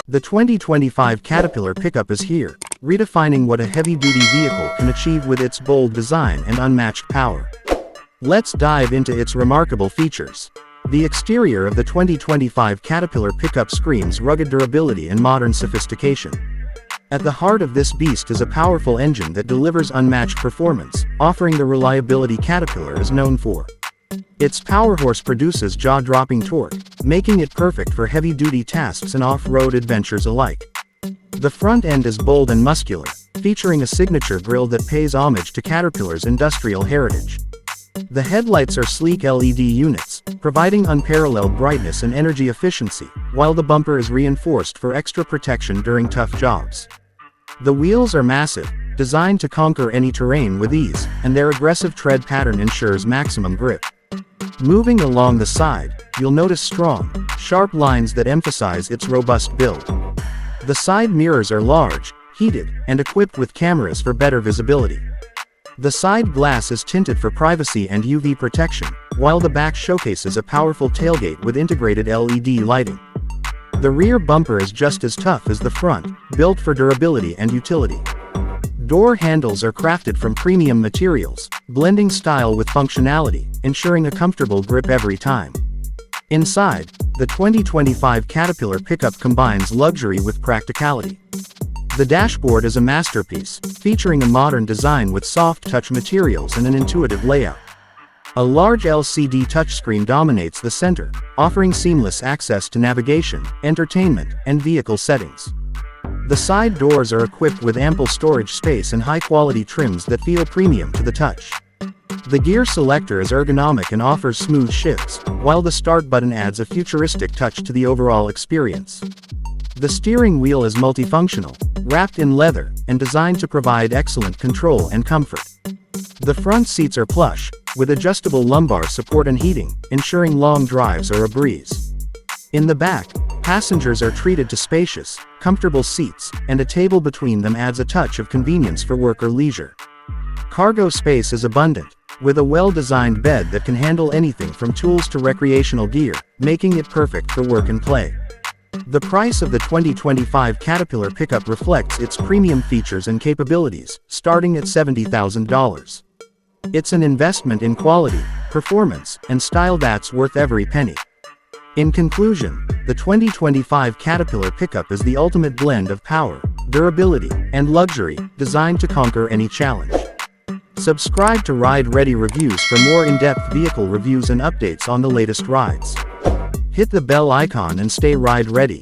The 2025 Caterpillar pickup is here, redefining what a heavy-duty vehicle can achieve with its bold design and unmatched power. Let's dive into its remarkable features. The exterior of the 2025 Caterpillar pickup screams rugged durability and modern sophistication. At the heart of this beast is a powerful engine that delivers unmatched performance, offering the reliability Caterpillar is known for. Its powerhorse produces jaw-dropping torque, making it perfect for heavy-duty tasks and off-road adventures alike. The front end is bold and muscular, featuring a signature grille that pays homage to Caterpillar's industrial heritage. The headlights are sleek LED units, providing unparalleled brightness and energy efficiency, while the bumper is reinforced for extra protection during tough jobs. The wheels are massive, designed to conquer any terrain with ease, and their aggressive tread pattern ensures maximum grip. Moving along the side, you'll notice strong, sharp lines that emphasize its robust build. The side mirrors are large, heated, and equipped with cameras for better visibility. The side glass is tinted for privacy and UV protection, while the back showcases a powerful tailgate with integrated LED lighting. The rear bumper is just as tough as the front, built for durability and utility. Door handles are crafted from premium materials, blending style with functionality, ensuring a comfortable grip every time. Inside, the 2025 Caterpillar pickup combines luxury with practicality. The dashboard is a masterpiece, featuring a modern design with soft-touch materials and an intuitive layout. A large LCD touchscreen dominates the center, offering seamless access to navigation, entertainment, and vehicle settings. The side doors are equipped with ample storage space and high-quality trims that feel premium to the touch. The gear selector is ergonomic and offers smooth shifts, while the start button adds a futuristic touch to the overall experience. The steering wheel is multifunctional, wrapped in leather, and designed to provide excellent control and comfort. The front seats are plush, with adjustable lumbar support and heating, ensuring long drives are a breeze. In the back, passengers are treated to spacious, comfortable seats, and a table between them adds a touch of convenience for work or leisure. Cargo space is abundant, with a well-designed bed that can handle anything from tools to recreational gear, making it perfect for work and play. The price of the 2025 Caterpillar pickup reflects its premium features and capabilities, starting at $70,000. It's an investment in quality, performance, and style that's worth every penny. In conclusion, the 2025 Caterpillar pickup is the ultimate blend of power, durability, and luxury, designed to conquer any challenge. Subscribe to Ride Ready Reviews for more in-depth vehicle reviews and updates on the latest rides. Hit the bell icon and stay ride ready.